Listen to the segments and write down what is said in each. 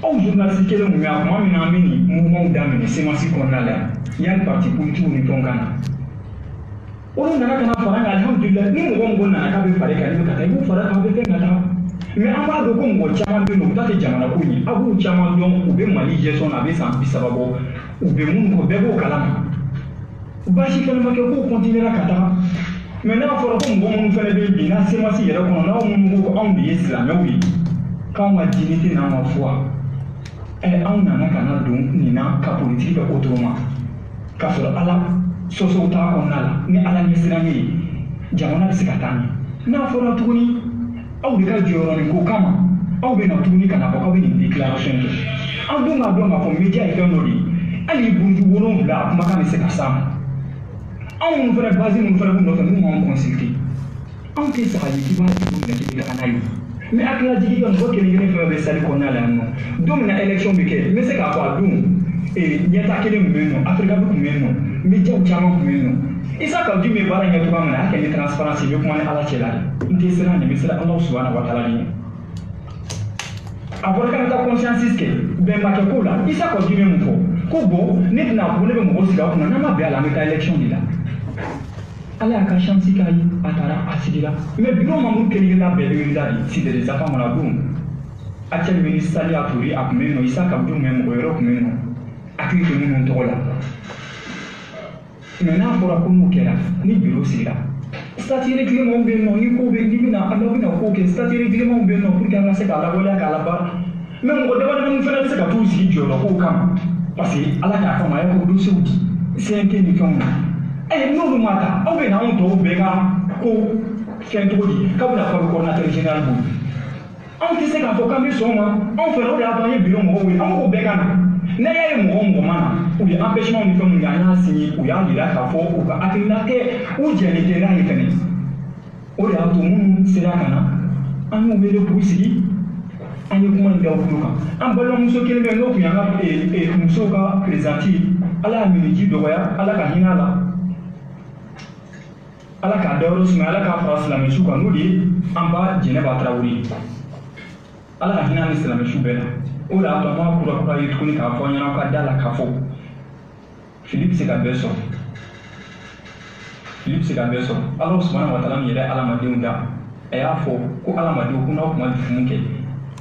Au journaliste kelen mun ya kuma min na min ni mouvement daminɛ semasi kɔnɔna la il y a une partie politique ni fɛnw kana olu nana kana fara kan alhamdulillah ni mɔgɔ mɔgɔ nana k'a bɛ fara kan ni ka taa i b'u fara kan a bɛ fɛn ka taa mais an b'a dɔn ko mɔgɔ caman bɛ yen nɔ u ta tɛ jamana ko ɲɛ a b'u caman dɔn u bɛ Mali gestion na a bɛ san 30 bɔ u bɛ minnu kɔ bɛɛ b'o kalama baasi fɛnɛ ma kɛ k'u continuera ka taa mais n'a fɔra ko mɔgɔ minnu fɛnɛ bɛ yen bi n'a semasi yɛrɛ kɔnɔ n'aw minnu ko anw de ye silamɛw ye k'anw ka dignité n'anw ka foi anw nana ka na don nin na ka politique kɛ autrement k'a sɔrɔ Ala sɔsɔw t'a kɔnɔna la ni Ala ɲɛsiranɲɛ ye jamana bɛ se ka taa ɲɛ n'a fɔra tuguni aw de ka jɔyɔrɔ nin ko kama aw bɛ na tuguni ka na fɔ k'aw bɛ nin déclaration kɛ an dun k'a dɔn k'a fɔ média ye fɛn dɔ de ye hali buruju 7 a kumakan bɛ se ka s'a ma anw minnu fɛnɛ base minnu fɛnɛ b'u nɔfɛ n'u m'anw consulter anw tɛ saga ye k'i b'a tigi minɛ k'i bɛ taga n'a ye mais hakilila jigi ka mɔgɔ kelen-kelen fɛn bɛ salle kɔnɔna la yan nɔ don min na élection bɛ kɛ n bɛ se k'a fɔ a don ɲɛta kelen tun bɛ yen nɔ Africabu tun bɛ yen nɔ médiaw caman tun bɛ yen nɔ Issa Kabdi bɛ baara kɛ cogoya min na a y'a kɛ ni transparence ye n bɛ kuma ni Ala cɛla de n tɛ siran nin n bɛ siran Alahu subahanahu wa taala de ɲɛ a fɔra k'an ka taa conscience kɛ bɛnbakɛ ko la Issa Kabdi bɛ mun fɔ ko bon ne tɛna ko ne bɛ mɔgɔ sigi a kunna n'an ma bɛn a la an bɛ taa élection de la Ala y'a ka chance k'a ye a taara a sigira mais bureau membre kelen-kelenna bɛɛ bɛ wulila de Sidere Famara don actuel ministre Saliya Toure a tun bɛ yen nɔ Issa Kabdi tun bɛ yen mɔgɔ wɛrɛw tun bɛ yen nɔ hakili tɛ minnu tɔgɔ la mais n'a fɔra ko n'o kɛra ni bureau sigira statut règlement bɛ yen nɔ ni ko bɛ n'i bɛna n'aw bɛna ko kɛ statut règlement bɛ yen nɔ pour que an ka se k'a lawaleya k'a labaara mais mɔgɔ damadamanin fana bɛ se ka t'u sigi jɔyɔrɔ kow kama parce que Ala k'a kama a y'a ko dossier di CNT ni fɛnw na n'olu ma ta aw bɛ na anw tɔw bɛɛ ka ko fɛn cogo di k'aw bɛna fɔ coordinateur général bolo anw tɛ se k'a fɔ k'an bɛ sɔn o ma anw fɛ o de y'a to an ye bureau mɔgɔw wele an ko bɛɛ ka na n'a y'a ye mɔgɔ mɔgɔ ma na u ye empêchement ni fɛn min kɛ an y'a signé u y'a jira k'a fɔ u ka hakilina tɛ u jɛnnen tɛ n'a ye fɛnɛ o de y'a to minnu sera ka na an y'u wele k'u sigi an ye kuma in da u tulo kan an balimamuso kelen bɛ yen n'o tun y'an ka musow ka présidente ye Ala y'a miniji dɔgɔya Ala ka hinɛ a la Ala k'a dayɔrɔ sumaya Ala k'a fara silamɛsu kan n'o de ye an ba Jɛnɛba Tarawele Ala ka hinɛ ni silamɛsu bɛɛ la o de y'a to an b'a kura ye tuguni k'a fɔ an ɲɛna ka da la k'a fɔ fili bɛ se ka bɛɛ sɔrɔ fili bɛ se ka bɛɛ sɔrɔ Alahu subahanahu wa taala min yɛrɛ adamadenw da a y'a fɔ ko adamadenw ko n'aw tun ma jurumu kɛ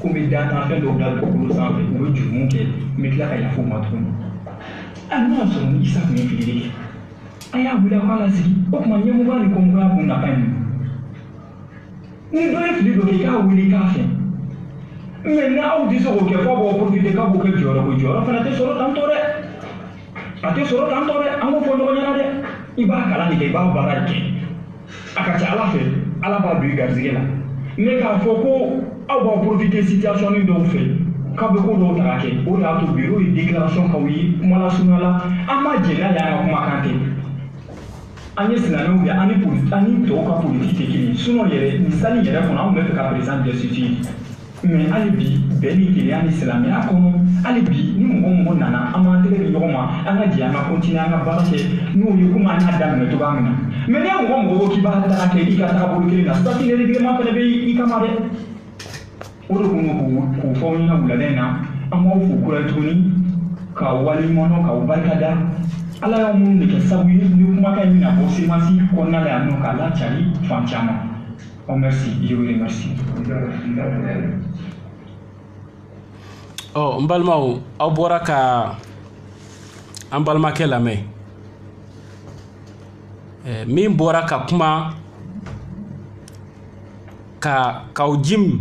ko n bɛ dantanfɛn dɔw da dugukolo sanfɛ u bɛ jurumu kɛ n bɛ tila ka yafa u ma tuguni n'a y'a sɔrɔ ni Issa tun ye fili de kɛ a y'a wele k'a la sigi o tuma ɲɛmɔgɔ ni kɔmɔgɔya kun nafa ye ni dɔ ye fili dɔ kɛ i k'a wele k'a fɛ mais n'aw tɛ se k'o kɛ fɔ a b'aw profiter k'a b'o kɛ jɔyɔrɔ ko jɔyɔrɔ fana tɛ sɔrɔ tantɔ dɛ a tɛ sɔrɔ tantɔ dɛ an k'o fɔ ɲɔgɔn ɲɛna dɛ i b'a kalan de kɛ i b'a baara de kɛ a ka ca Ala fɛ Ala b'a don i garizigɛ la mais k'a fɔ ko aw b'aw profiter situation dɔw fɛ k'a bɛ ko dɔw ta ka kɛ o de y'a to bureau ye déclaration k'aw ye kuma lasurunya la an ma jɛn n'a y'an ka kumakan tɛ an ye silamɛw de ani tɔw ka politique tɛ kelen ye sinon yɛrɛ nin salle yɛrɛ kɔnɔ anw bɛ fɛ ka président destituer mais hali bi bɛn ni kelenya ni silamɛya kɔnɔ hali bi ni mɔgɔ mɔgɔ nana an b'an tɛgɛ di ɲɔgɔn ma an ka jɛ an ka continuer an ka baara kɛ n'o ye komi an y'a daminɛ cogoya min na mais n'i ye mɔgɔ mɔgɔ ko k'i b'a taga kɛ i ka tagabolo kelen na statut règlement fana bɛ i kama dɛ o de kun k'o fɔ aw ɲɛna wulada in na an b'aw fo kura tuguni k'aw waleɲumandɔn k'aw barikada Ala y'aw minnu de kɛ sababu ye ni kumakan in bɛna bɔ semasi kɔnɔna la yan nɔ k'a lacari fan caman. Oh merci, je vous remercie. Oh, n balimaw aw bɔra ka an balimakɛ lamɛn min bɔra ka kuma k'aw jim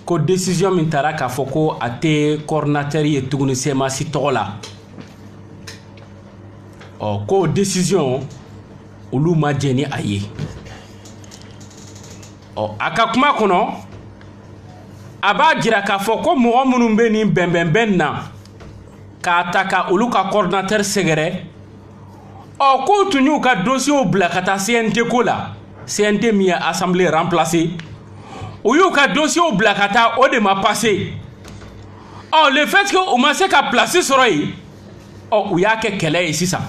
ko décision min taara k'a fɔ ko a tɛ coordinateur ye tuguni semasi tɔgɔ la ko décision olu ma jɛn ni a ye a ka kuma kɔnɔ a b'a jira k'a fɔ ko mɔgɔ minnu bɛ nin bɛnbɛnbɛn na k'a ta ka olu ka coordinateur sɛgɛrɛ k'u tun y'u ka dossier bila ka taa CNT ko la CNT min ye assemblée remplacée u y'u ka dossier bila ka taa o de ma passé le fait que u ma se ka place sɔrɔ yen u y'a kɛ kɛlɛ ye sisan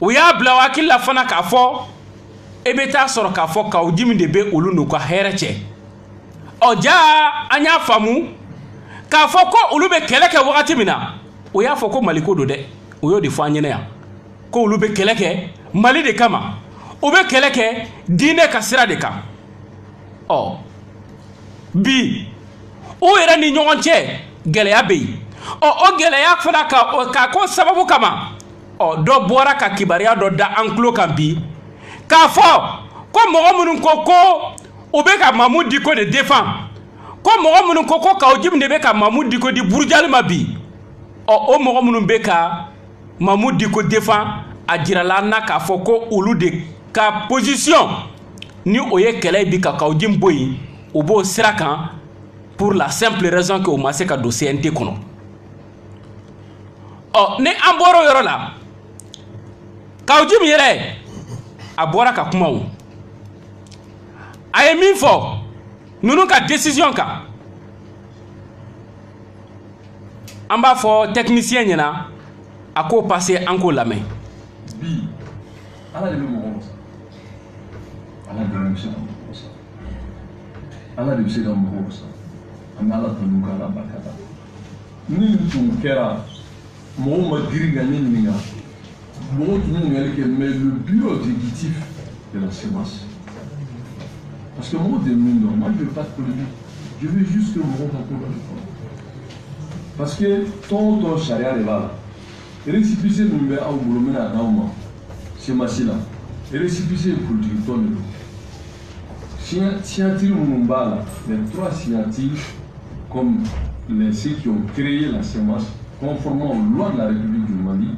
u y'a bila hakili la fana k'a fɔ e bɛ taa sɔrɔ k'a fɔ k'aw jimi de bɛ olu n'u ka hɛrɛ cɛ ja an y'a faamu k'a fɔ ko olu bɛ kɛlɛ kɛ wagati min na o y'a fɔ ko Mali ko don dɛ o y'o de fɔ an ɲɛna yan ko olu bɛ kɛlɛ kɛ Mali de kama o bɛ kɛlɛ kɛ diinɛ ka sira de kan ɔ bi o yɛrɛ ni ɲɔgɔn cɛ gɛlɛya bɛ yen ɔ o gɛlɛya fana ka ko sababu kama ɔ dɔ bɔra ka kibaruya dɔ da an tulo kan bi k'a fɔ ko mɔgɔ minnu ko o bɛ ka Mamu Diko de défend ko mɔgɔ minnu ko Kawo Jim de bɛ ka Mamu Diko di Burujali ma bi ɔ o mɔgɔ minnu bɛ ka Mamu Diko défend a jirala an na k'a fɔ ko olu de ka position ni o ye kɛlɛ bi ka Kawo Jim bɔ yen o b'o sira kan pour la simple raison que o ma se ka don CNT kɔnɔ ɔ ni an bɔra o yɔrɔ la Kawo Jim yɛrɛ a bɔra ka kuma o a ye min fɔ ninnu ka décision kan an b'a fɔ technicien ɲɛna a k'o passé an k'o lamɛn bi ala de bɛ mɔgɔ sa ala de bɛ se ka mɔgɔ sa ala de bɛ se ka mɔgɔ sa an bɛ ala tanu k'ala barika da ni tun kɛra mɔgɔw ma girin ka ne ɲininka mɔgɔw tun bɛ ɲininkali kɛ mais le bureau exécutif de la CEMAS parce que mɔgɔw tɛ min dɔn moi je veux pas de polémique je veux juste que mɔgɔw ka ko dɔ de fɔ parce que tɔn o tɔn sariya de b'a la récépissé min bɛ aw bolo n bɛna d'aw ma CEMAS la récépissé ye politique tɔn de don signatures minnu b'a la les 3 signatures comme ceux qui ont créé la CEMAS conformément aux lois de la République du Mali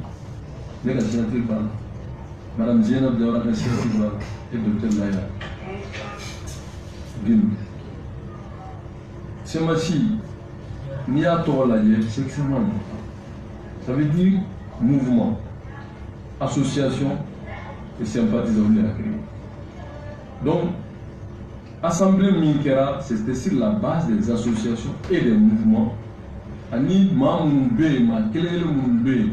ne ka signature b'a la madame Zainab Diawara ka signature b'a la et docteur Laya Guinée CEMAS n'i y'a tɔgɔ lajɛ c'est extrêmement important ça veut dire mouvement association et sympathisants de la créer donc assemblée min kɛra c'était sur la base des associations et des mouvements ani maa minnu bɛ yen maa kelen-kelen minnu bɛ yen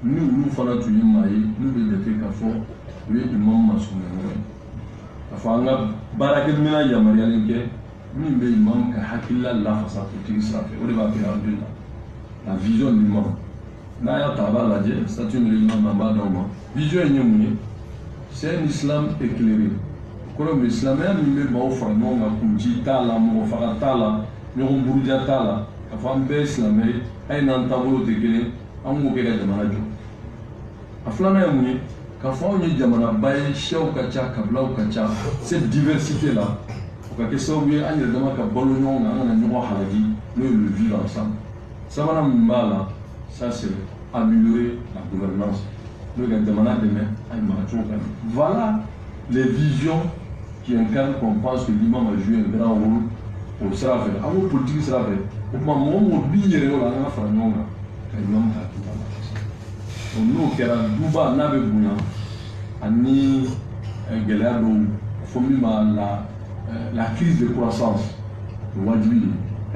ni olu fana tun ye maa ye n'u bɛ jate k'a fɔ u ye imam masumɛ ɲɔgɔn ye k'a fɔ an ka baarakɛminɛn yamaruyalen kɛ min bɛ imam ka hakilila lafasa politique sira fɛ o de b'a kɛ an la vision de l'imam n'a y'a ta a b'a lajɛ statut de l'imam an b'a d'aw ma vision in ye mun ye c'est un islam éclairé kɔrɔ min silamɛya min bɛ maaw fara ɲɔgɔn kan kunci t'a la mɔgɔ faga t'a la ɲɔgɔn buruja t'a la k'a fɔ an bɛɛ ye silamɛ ye a ye n'an taabolo tɛ kelen an k'o kɛ ka jamana jɔ a filanan ye mun ye k'a fɔ anw ye jamanaba ye siyaw ka ca kabilaw ka ca cette diversité là o ka kɛ sababu ye an yɛrɛ dama ka balo ɲɔgɔn kan an kana ɲɔgɔn halaki n'o ye le vivre ensemble sabanan min b'a la ça c'est améliorer la gouvernance n'o ye ka jamana dɛmɛ a ye maracogo ka ɲɛ voilà les visions qui incarne qu'on pense que l'imam a joué un grand rôle au Srafé. À vos politiques Srafé, au moment où on dit que l'on a fait un nom, l'imam a tout à l'heure. Nous, qui avons Duba, n'avait bouillant, ani Gelado, la crise de croissance, le Wadji,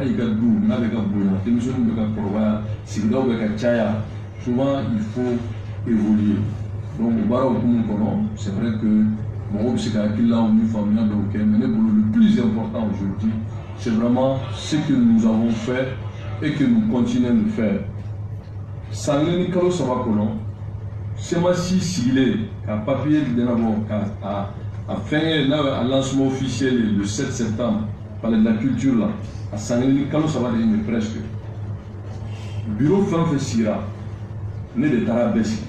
il y a Dou, n'avait pas bouillant, l'émission de Kakorwa, Sigda ou Kachaya, souvent il faut évoluer. Donc, au Bara au c'est vrai que mais le plus important aujourd'hui, c'est vraiment ce que nous avons fait et que nous continuons de faire. Sangleni Kalo Sabakono, c'est moi si qu'un papier a fait un lancement officiel le 7 septembre par la culture là, à Sangleni Kalo Sabadine presque. Bureau Fanfe Sira, né de Tarabesi,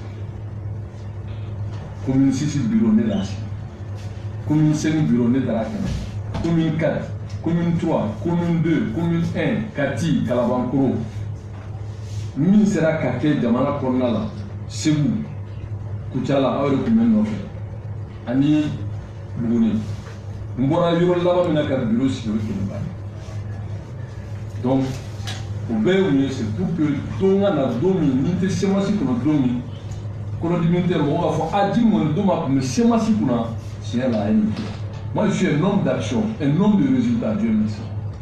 commune 6 bureau né là. Commune 5 bureau de la commune 4, commune 3, commune 2, commune 1, Kati, Kalabankoro. Min sera Kake, Jamana Kornala, Sebou, Kuchala, Aure Kumen Nofe, Ani Bouni. Mbora Yoro Lava Minaka bureau si vous voulez. Donc, au Béouni, c'est pour que Tonga n'a domi, n'était semasi qu'on a domi, qu'on a diminué, on va faire Adi mon doma, mais semasi qu'on a. Moi je suis un homme d'action, un homme de résultats, Dieu merci.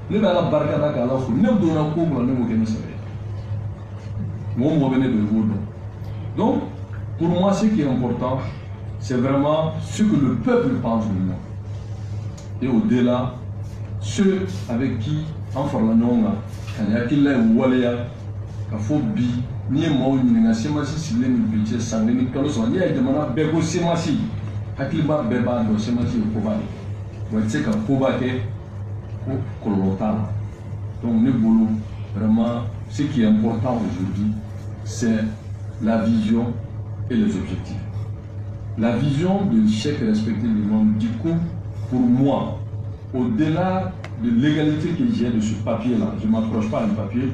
Ne va la barcada qu'à la foule, ne me donne un coup, ne me gagne ça. Moi, je venais de vous. Donc, pour moi, ce qui est important, c'est vraiment ce que le peuple pense de moi. Et au-delà, ceux avec qui an farala ɲɔgɔn kan ka nin hakilila in waleya ka fɔ bi n'i ye maaw ɲininka semasi sigilen ni bi cɛ san kelen ni kalo saba n'i y'a ye jamana bɛɛ ko semasi hakiliba bɛɛ b'a dɔn semasi ye koba de wa i tɛ se ka koba kɛ ko kɔlɔlɔ t'a la donc ne bolo vraiment ce qui est important aujourd'hui c'est la vision et les objectifs. La vision de chaque respecter les membres du coup, pour moi, au-delà de l'égalité que j'ai de ce papier-là, je ne m'accroche pas à un papier,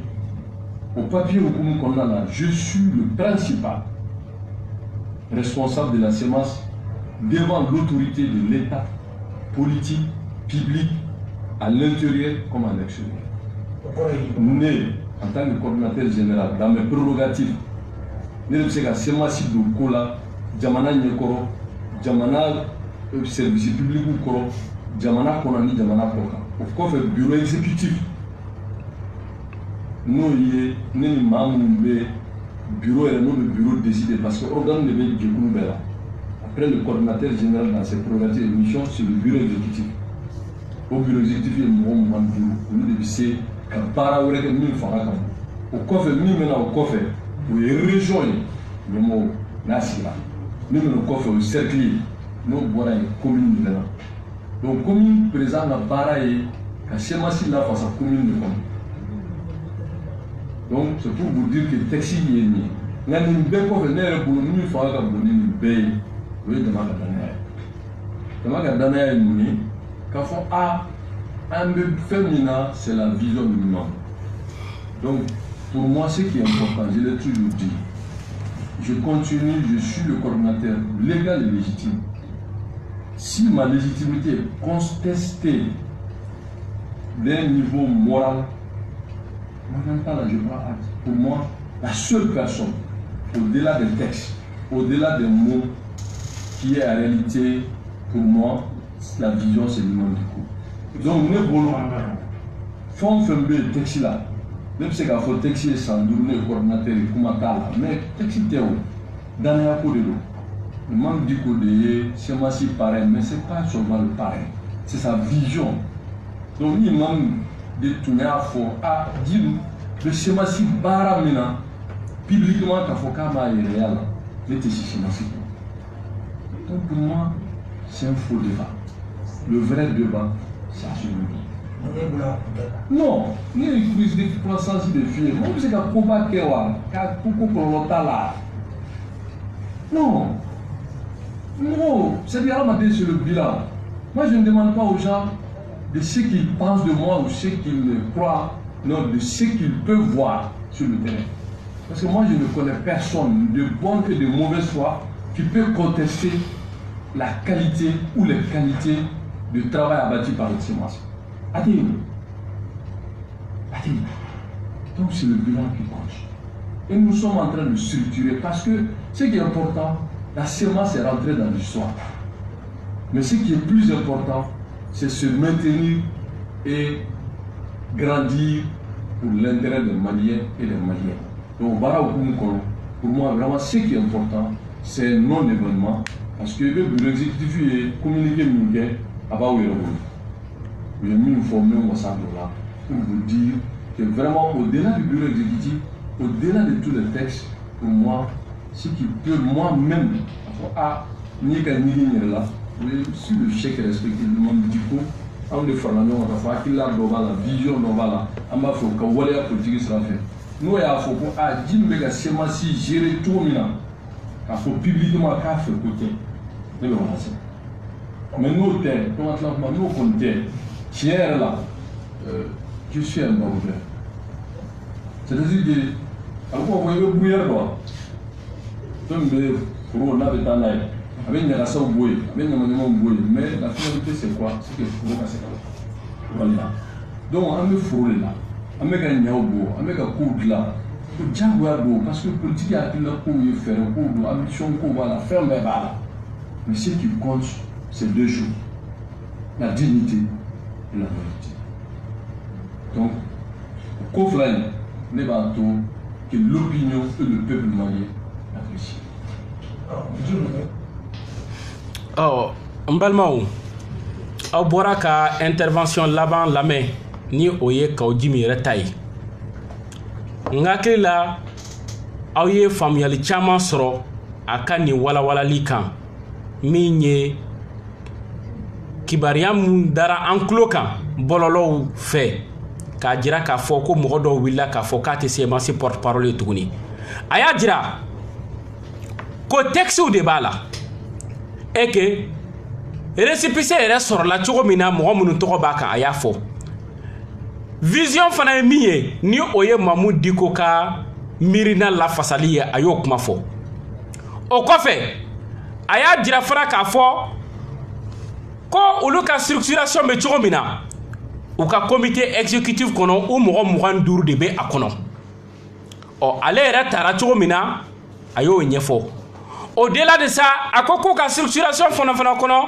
au papier qu'on a là, je suis le principal responsable de la CEMAS devant l'autorité de l'État, politique, public, à l'intérieur comme à l'extérieur. Né en tant que coordinateur général, dans mes prérogatives, ne bɛ se ka semasi don ko la jamana ɲɛkɔrɔ jamana service public kɔrɔ jamana kɔnɔ ni jamana kɔ kan o kɔfɛ bureau exécutif n'o ye ne ni maa minnu bɛ bureau yɛrɛ n'o bɛ bureau décider parce que organe de bɛ jɛkulu bɛɛ la après le coordinateur général dans ses prérogatives et missions c'est le bureau exécutif o bureau exécutif ye mɔgɔ 25 olu de bɛ se ka baara wɛrɛ kɛ min fanga ka bon o kɔfɛ min bɛ na o kɔfɛ o ye région ye ɲɛmɔgɔ n'a sigira min bɛ na o kɔfɛ o ye cercle ye n'o bɔra yen commune de la donc commune président ka baara ye ka semasi lafasa commune de kɔnɔ donc c'est pour vous dire que texte ye nin ye nka nin bɛɛ kɔfɛ ne yɛrɛ bolo min fanga ka bon ni nin bɛɛ ye o ye dama ka danaya ye dama ka danaya ye mun ye k'a fɔ a an bɛ fɛn min na c'est la vision du membre donc pour moi, ce qui est important, je l'ai toujours dit, je continue, je suis le coordinateur légal et légitime. Si ma légitimité est contestée d'un niveau moral, pour moi, la seule personne, au-delà des textes, au-delà des mots, qui est en réalité, pour moi, la vision, c'est le nom du coup. Donc, nous voulons faire un texte là. Même si il faut texte sans douleur, coordinateur, mais texte théo, dans les accords de l'eau. Le membre du code, c'est moi si pareil, mais ce n'est pas seulement le pareil, c'est sa vision. Donc, il manque de tourner à fond, à dire, le schéma si baramina, publiquement, qu'il faut qu'à ma réel, mais c'est schéma si. Donc, pour moi, c'est un faux débat. Le vrai débat, c'est celui-là. Non, ni une crise de croissance de filles. Moi, je ne sais pas comment non. Non, c'est bien à sur le bilan. Moi, je ne demande pas aux gens de ce qu'ils pensent de moi ou ce qu'ils croient, non, de ce qu'ils peuvent voir sur le terrain. Parce que moi, je ne connais personne de bonne et de mauvaise foi qui peut contester la qualité ou les qualités du travail abattu par le CEMAS. Donc c'est le bilan qui compte. Et nous sommes en train de structurer parce que ce qui est important, la CEMAS est rentrée dans l'histoire. Mais ce qui est plus important, c'est se maintenir et grandir pour l'intérêt des Maliens et des Maliens. Donc pour moi, vraiment, ce qui est important, c'est un non-événement. Parce que le bureau exécutif est communiqué à je vais m'informer au centre là pour vous dire que vraiment au-delà du bureau exécutif, au-delà de tous les textes, pour moi, ce qui peut moi-même, ni là, sur le chèque respectivement du coup, on est formé, on va faire qu'il a la vision, on va là, on va faire que voilà la politique sera fait. Nous, il faut que Jim Bega Semasi gérer tout le monde, il faut publiquement faire côté. Mais nous, nous comptons. Tiens là, je suis un baroudeur. C'est-à-dire que, alors on voit le bouillard quoi. Donc, pour on a des temps avec une race au bouillé, avec un monument bouillé. Mais la finalité c'est quoi? C'est que faut casser là. Voilà. Donc, on me frôle là, on me gagne au bout, on me gagne coup là. Pour jaguar parce que politique a pris le coup, il fait un coup, ambition coup, voilà, ferme les balles. Mais ce qui compte, c'est deux choses. La dignité. La vérité. Donc, au conflit, n'est pas tout que l'opinion et le peuple malien apprécient. Oh, Mbalmaou, au Boraka intervention là-bas, la main, ni o ye kaw jimi yɛrɛ ta ye n hakili la aw ye faamuyali caman sɔrɔ a ka nin walawalali kan min ye kibariya mun dara an tulo kan bɔlɔlɔw fɛ k'a jira k'a fɔ ko mɔgɔ dɔw wulila k'a fɔ k'a tɛ CMAC porte parole ye tuguni a y'a jira ko textew de b'a la et que récépissé yɛrɛ sɔrɔla cogo min na mɔgɔ minnu tɔgɔ b'a kan a y'a fɔ vision fana ye min ye ni o ye Mamu Diko ka miirina lafasali ye a y'o kuma fɔ o kɔfɛ a y'a jira fana k'a fɔ ko olu ka structuration bɛ cogo min na u ka comité exécutif kɔnɔ o mɔgɔ 25 de bɛ a kɔnɔ ɔ ale yɛrɛ taara cogo min na a y'o ɲɛfɔ au-delà de ça a ko k'u ka structuration fana kɔnɔ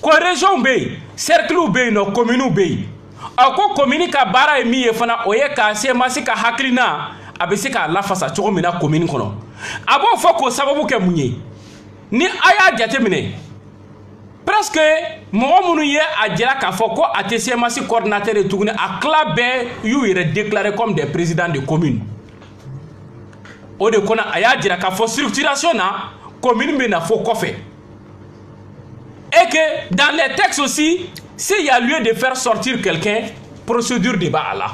ko région bɛ yen cercles bɛ yen nɔ communes bɛ yen a ko commune ka baara ye min ye fana o ye ka CMAC ka hakilina a bɛ se k'a lafasa cogo min na commune kɔnɔ a b'o fɔ k'o sababu kɛ mun ye ni a y'a jateminɛ presque mɔgɔ minnu ye a jira k'a fɔ ko a tɛ CMAC coordinateur ye tuguni a tila bɛɛ y'u yɛrɛ déclaré comme des présidents de commune o de kɔnɔ a y'a jira k'a fɔ structuration na commune bɛ na fo kɔfɛ et que dans les textes aussi s'il y a lieu de faire sortir quelqu'un procédure de b'a la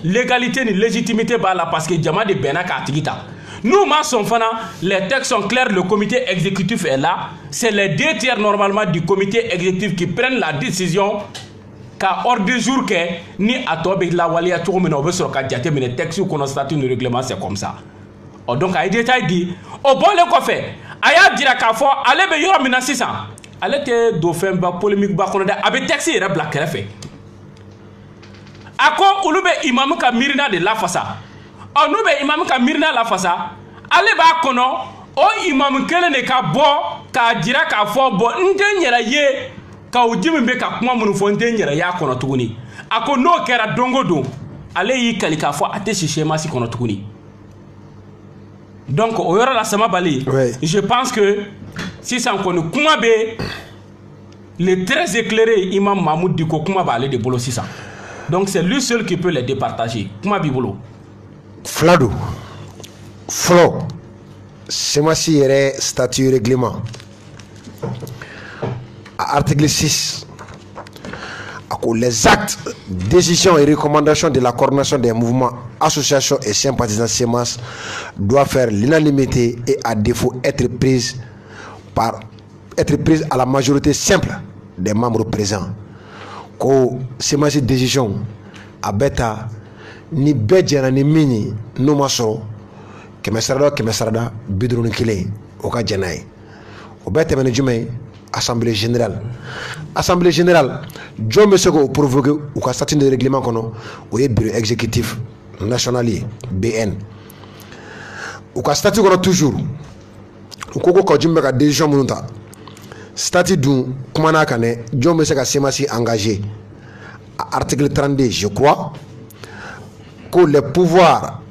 légalité ni légitimité b'a la parce que jama de bɛnna k'a tigi ta nous ma son fana les textes sont clairs le comité exécutif est là c'est les 2 tiers normalement du comité exécutif qui prennent la décision ka ordre du jour kɛ ni a tɔ bɛ lawaleya cogo min na o bɛ sɔrɔ ka jateminɛ texte kɔnɔ statut ni règlement c'est comme ça donc a ye détail di o bɔlen kɔfɛ a y'a jira k'a fɔ ale bɛ yɔrɔ min na sisan ale tɛ don fɛnba polémique ba kɔnɔ dɛ a bɛ texte yɛrɛ bila kɛrɛfɛ a ko olu bɛ imamu ka miirina de lafasa ɔ n'u bɛ imamu ka miirina lafasa ale b'a kɔnɔ o imamu kelen de ka bɔ k'a jira k'a fɔ bɔn n tɛ n yɛrɛ ye ka o ji min bɛ ka kuma minnu fɔ n tɛ n yɛrɛ y'a kɔnɔ tuguni a ko n'o kɛra don o don ale y'i kali k'a fɔ a tɛ si CMAC kɔnɔ tuguni donc o yɔrɔ la sama bali je pense que sisan kɔni kuma bɛ le très éclairé imam Mamu Diko kuma b'ale de bolo sisan donc c'est lui seul qui peut les départager kuma b'i bolo Fladou fɔlɔ CMAC yɛrɛ statut règlement article 6 les actes, décisions et recommandations de la coordination des mouvements, associations et sympathisants CMAC doivent faire l'unanimité et à défaut être prises à la majorité simple des membres présents. Ko CMAC décision a beta ni bedjana ni mini no maso kemesarada bidroni kile o ka janay o beta men jumay Assemblée générale. Assemblée générale, John Monsieur ko provoqué ou ka statut de règlement kono o ye bureau exécutif national BN. Ou ka statut kono toujours. Ou ko ko jumbe ka décision munta. Statut dun kumana kane John Monsieur ka CMAC engagé. Article 32, je crois que le pouvoir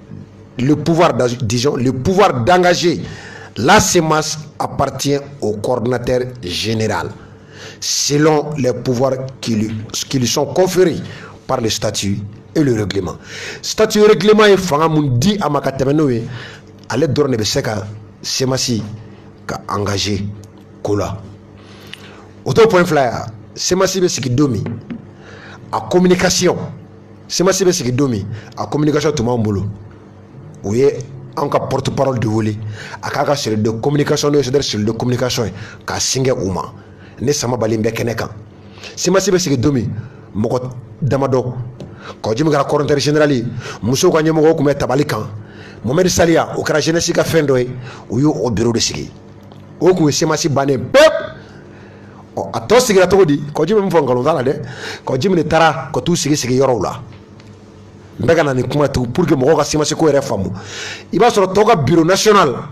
d'engager la CMAC appartient au coordinateur général selon les pouvoirs qui lui sont conférés par le statut et le règlement. Statut et règlement est dit à Makatemenoé à l'aide de Beseka CMAC qu'a engagé Kola. Autre point flyer, CMAC Beseki Domi à communication. CMAC Beseki Domi à communication tout le monde. Oui. En cas porte-parole de voler à kaka sur de communication c'est-à-dire sur de communication ka singe uma ne sama balimbe keneka CMAC be sigi domi moko damado ko jimi gara coordinateur général muso ko nyemo ko meta balikan Mohamed Salia o kara jeunesse ka fendoy o yo o bureau de sigi o ko CMAC bané pep o ato sigi la todi ko jimi mfo ngalo dala de ko jimi ne tara ko tu sigi yoro la mbega na ni kuma tu pour que moko ka CMAC ko yɛrɛ famu i b'a sɔrɔ tɔw ka bureau national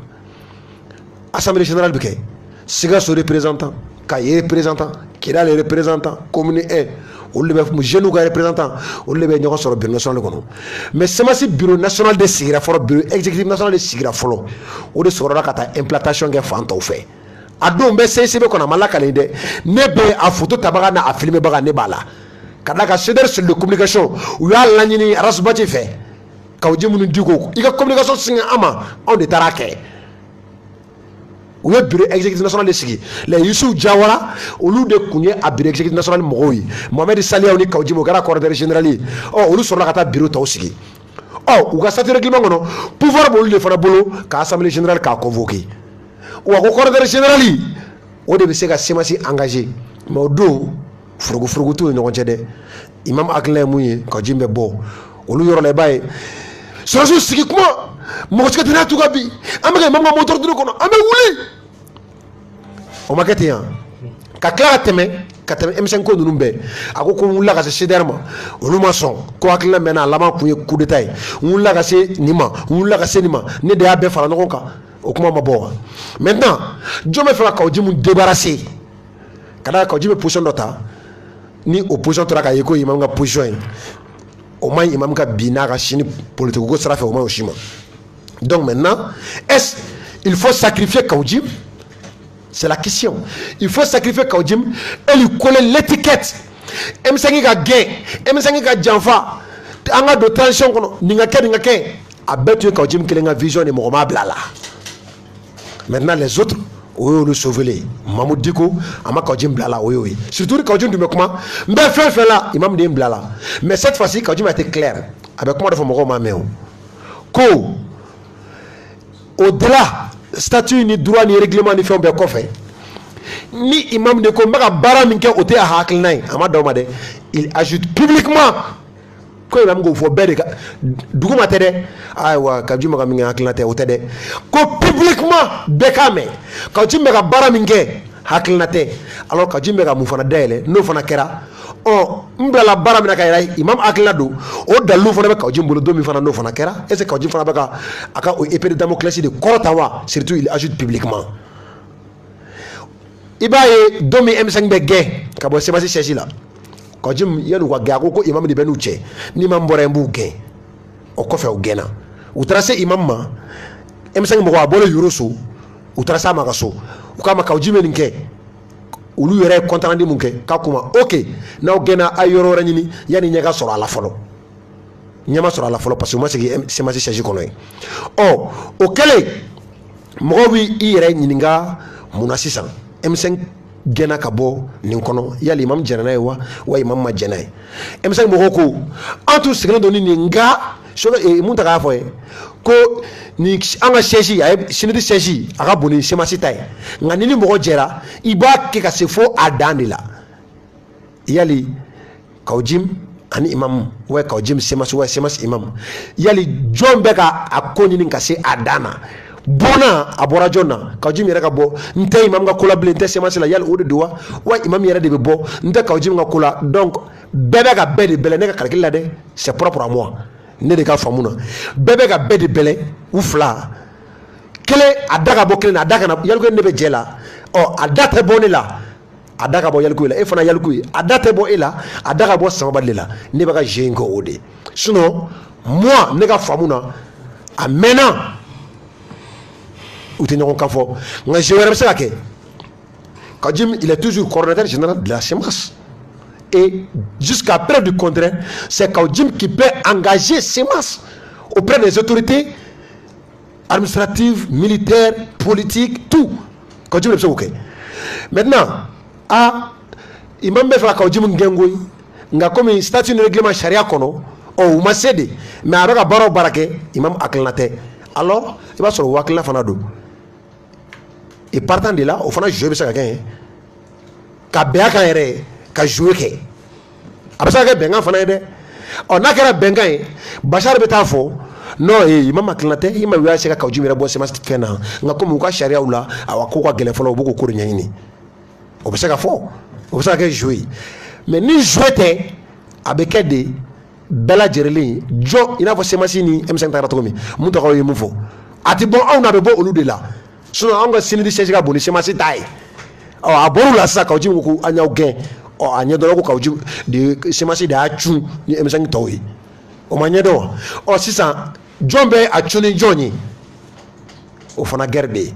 assemblée générale bɛ kɛ Sikaso représentant Kaye représentant Kidal représentant commune 1 olu de bɛ jeunes ka représentant olu de bɛ ɲɔgɔn sɔrɔ bureau national kɔnɔ mais CMAC bureau national de sigira fɔlɔ bureau exécutif national de sigira fɔlɔ o de sɔrɔla ka taa implantation kɛ fan tɔw fɛ a don bɛ CCB kɔnɔ a ma lakale dɛ ne bɛ a photo tabaga n'a a filmer baga ne b'a la kada ka céder sur de communication u y'a laɲini arasubati fɛ kawji minnu diko i ka communication sigi ama anw de taara kɛ u ye bureau exécutif national de sigi la Youssouf Diawara olu de kun ye a bureau exécutif national mɔgɔw ye Mohamed Saliyaw ni kawji mo kɛra coordinateur général ye olu sɔrɔla ka taa bureau tɔw sigi u ka statut règlement kɔnɔ pouvoir b'olu de fana bolo ka assemblée générale k'a convoquer wa ko coordinateur général o de bɛ se ka semasi engagé mais o don furugu t'u ni ɲɔgɔn cɛ dɛ imam hakilina ye mun ye kawji bɛ bɔ olu yɔrɔ la i b'a ye sɔrɔsiw sigi kuma mɔgɔ si ka tɛnɛ tu ka bi an bɛ ka imam ka moteur duru kɔnɔ an bɛ wuli o ma kɛ ten yan ka tila ka tɛmɛ M5 ko ninnu bɛɛ a ko n wulila ka se CDR ma olu ma sɔn ko hakilina mɛnna a laban kun ye coup d'état ye n wulila ka se nin ma n wulila ka se nin ma ne de y'a bɛɛ fara ɲɔgɔn kan o kuma ma bɔ maintenant jɔn bɛ fɛ ka kawji mun débarrasser ka da kawji bɛ position dɔ ta ni o position tora ka ye ko imam ka position ye o man ɲi imam ka bi n'a ka sini politique ko sira fɛ o man ɲi o si ma donc maintenant est-ce il faut sacrifier kawji? C'est la question. Il faut sacrifier Kawjim et lui coller l'étiquette. M5 ka gain, M5 ka janfa. Anga de tension kono, ninga ke. A betu Kawjim kelenga vision et moroma blala. Maintenant les autres, oui, le sauver les. Mamoud Diko, ama Kawjim blala, oui. Surtout Kawjim du mekuma, mais fait là, imam de blala. Mais cette fois-ci, Kawjim a été clair. Avec moi de moroma meo. Ko au-delà statut ni droit ni règlement ni fɛn bɛɛ kɔfɛ ni imam de ko n bɛ ka baara min kɛ o tɛ a hakilina ye a ma d'aw ma dɛ il ajoute publiquement ko imam k'o fɔ bɛɛ de ka dugu ma tɛ dɛ ayiwa Kawji ma ka min kɛ hakilina tɛ o tɛ dɛ ko publiquement bɛɛ k'a mɛn Kawji bɛ ka baara min kɛ hakilina tɛ alors Kawji bɛ ka mun fana dayɛlɛ n'o fana kɛra n bilala baara min na ka yɛrɛ imam hakilina don o dalilu fana bɛ Kawji bolo don min fana n'o fana kɛra est-ce que Kawji fana bɛ ka a ka o épée de Damoclès de kɔrɔta wa surtout il ajoute publiquement i b'a ye don min M5 bɛ gɛn ka bɔ Semasi siège la Kawji yan'u ka gɛn a ko imam de bɛ n'u cɛ ni imam bɔra yen b'u gɛn o kɔfɛ u gɛnna u taara se imam ma M5 mɔgɔ a bɔlen yoro so u taara s'a ma ka so u k'a ma Kawji bɛ nin kɛ olu yɛrɛ ye compte rendu mun kɛ k'a kuma ok n'aw gɛnna a yɔrɔ wɛrɛ ɲini yanni ɲɛ ka sɔrɔ a la fɔlɔ ɲɛ ma sɔrɔ a la fɔlɔ parce que u ma sigi Semasi siège kɔnɔ ye o kɛlen mɔgɔw b'i yɛrɛ ɲininka mun na sisan M5 gɛnna ka bɔ nin kɔnɔ yali imam jɛnna n'a ye wa imam ma jɛn n'a ye M5 mɔgɔw ko an tun sigilen don ni nin nka mun ta k'a fɔ ye ko ni an ka siège a ye sinidi siège a ka bon ni Semasi ta ye nka ni mɔgɔ jɛra i b'a kɛ ka se fo a dan de la yali Kawji ani imam Kawji Semasi imam yali jɔn bɛ ka a ko ɲini ka se a dan na bona a bɔra jɔn na Kawji yɛrɛ ka bɔ n tɛ imam ka ko la bilen n tɛ Semasi la yali o de don wa imam yɛrɛ de bɛ bɔ n tɛ Kawji ka ko la donc bɛɛ bɛ ka bɛɛ de bɛlɛ ne ka calcul la dɛ c'est propre à moi ne de ka faamu na bɛɛ bɛ ka bɛɛ de bɛlɛ u fila kelen a da ka bɔ kelen na a da kana yaliku ne bɛ jɛ la a da tɛ bɔ ne la a da ka bɔ yaliku la e fana yaliku ye a da tɛ bɔ e la a da ka bɔ Samabali de la ne bɛ ka jɛ in kɛ o de sinon moi ne ka faamu na a mɛnna u tɛ ɲɔgɔn kan fɔ nka jɛ wɛrɛ bɛ se ka kɛ Kawji il est toujours coordinateur général de la Semas. Et jusqu'à preuve du contraire, c'est Kawji qui peut engager Semas auprès des autorités administratives, militaires, politiques, tout. Kawji le fait ok. Maintenant, imam bɛ fɛ ka Kawji mun gɛn koyi nka comme statut ni règlement charia kɔnɔ u ma se de mais a bɛ ka baara o baara kɛ imam hakilina tɛ alors i b'a sɔrɔ o hakilina fana don et partant de là o fana jouer bɛ se ka kɛ yen ka bɛn a kan yɛrɛ ka jouer kɛ a bɛ se ka kɛ bɛnkan fana ye dɛ n'a kɛra bɛnkan ye Bachar bɛ taa fɔ non imam hakilina tɛ i ma u y'a se ka Kawji yɛrɛ bɔ Semasi fɛn na nka comme u ka sariyaw la awa ko ka gɛlɛn fɔlɔ u b'o ko de ɲɛɲini o bɛ se ka fɔ o bɛ se ka kɛ jouer mais ni jouer tɛ a bɛ kɛ de bɛɛ lajɛlen jɔ i n'a fɔ Semasi ni M5 taara cogo min mun tɔgɔ ye mun fɔ a tɛ bɔ anw na a bɛ bɔ olu de la sinon anw ka sinidi siège ka bon ni Semasi ta ye a bɔr'u la sisan Kawji ko an y'aw gɛn a ɲɛdɔn ko Kawji de Semasi de y'a cun ni M5 tɔw ye o ma ɲɛdɔn wa sisan jɔn bɛ a cun ni jɔn ye o fana guerre de ye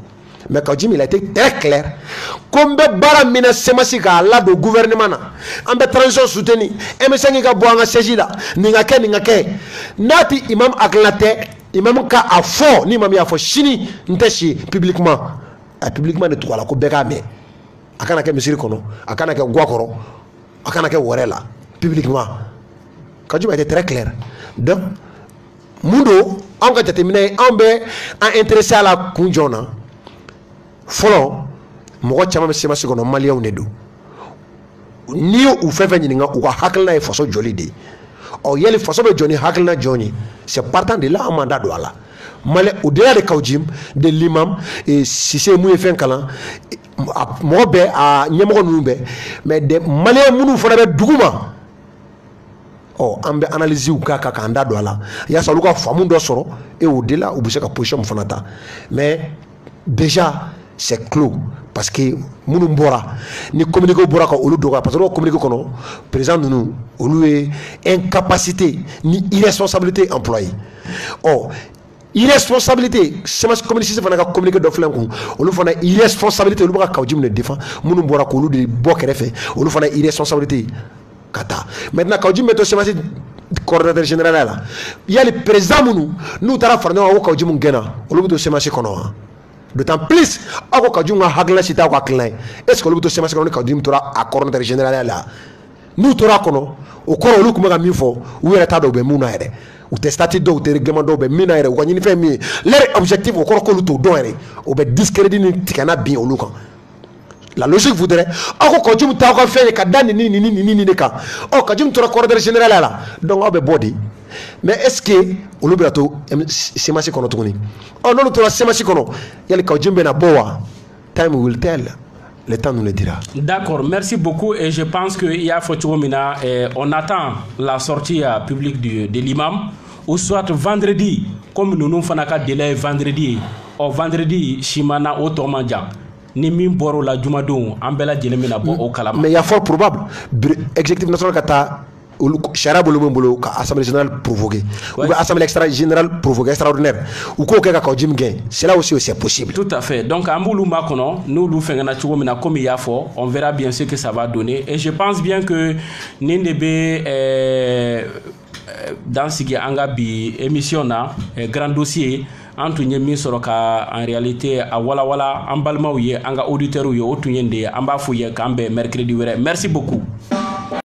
Mais Kaoudjim, il a été très clair. Comme bara mina semasi ka la do gouvernement na. Ambe transition soutenu. M5 ka boanga sejida. Ninga ke. Nati imam aklate, imam ka afo ni imam ya fo chini nteshi publiquement. Publiquement de tout la ko beka me. Akana ke misiri kono, akana ke gwakoro, akana ke worela publiquement. Kaoudjim a été très clair. Donc Mundo, on a déterminé, on est intéressé à la Kunjona. Follow, moi, je suis un peu malien ou nedo. Ni ou fait venir ou à Hakelna et façon jolie de. Or, il y a les façons de Johnny Hakelna Johnny. C'est partant de là, un mandat de là. Malais, au-delà de Kaoudjim, de l'imam, et si c'est mouillé fin calan, moi, à Niamoro Noumbe, mais des Maliens Mounou Fonabe Douma. Oh, on va analyser ou kaka kanda douala. Il y a ça le cas fameux d'osoro et au-delà ou bouger la position fanata. Mais déjà c'est clos parce que nous bora ni communiquer bora ka olu doka parce que nous communiquer kono président nous olu est incapacité ni irresponsabilité employé. Oh irresponsabilité c'est ma communication fana ka communiquer do flan ko olu fana irresponsabilité olu ba Kaoudjim ne défend nous bora ko olu de bokere fait olu fana irresponsabilité Kata. Maintenant, quand tu mets au coordinateur général là, il y a le président nous t'as fait au Kaoudjim Mungena, au lieu de se marcher qu'on a. D'autant plus, au Kaoudjim Hagla Sita ou Aklin. Est-ce que le lieu de se marcher qu'on a Kaoudjim t'aura à coordinateur général là? Nous t'aura qu'on a, au corps au lieu comme un mifo, où est l'état de Mouna? Ou tes statuts d'eau, tes règlements d'eau, Mina, ou quand il fait mieux. Leur objectif au corps qu'on l'outou d'eau, ou bien discrédit ni tikana bien au look. La logique voudrait, oh, quand tu me t'as fait les cadans, ni cas. Oh, quand tu me t'as coordonné général là, donc on body. Mais est-ce que, au l'obligato, c'est ma qu'on a tourné? Oh non, tu as c'est ma qu'on a. Il y a les Kaoudjim ben aboa. Time will tell. Le temps nous le dira. D'accord, merci beaucoup. Et je pense qu'il y a Fochomina, on attend la sortie publique de l'imam, ou soit vendredi, comme nous nous faisons un délai vendredi, ou vendredi, Shimana au Tomandja. Ni min boro la jumadon ambela jelemina bo o kalama mais il y a fort probable exécutif national kata chara bolo bolo ka assemblée générale provoquée ou assemblée extra générale provoquée extraordinaire ou ko ka Kaoudjim gain c'est là aussi c'est possible tout à fait donc ambulu makono nous lu fengana chugomina comme il y a fort on verra bien ce que ça va donner et je pense bien que Nindebe dans ce qui anga bi émission na grand dossier antu nyemi soroka en réalité a wala en balmaouye anga auditeur yo otu nyende amba fouye kambe mercredi wéré merci beaucoup.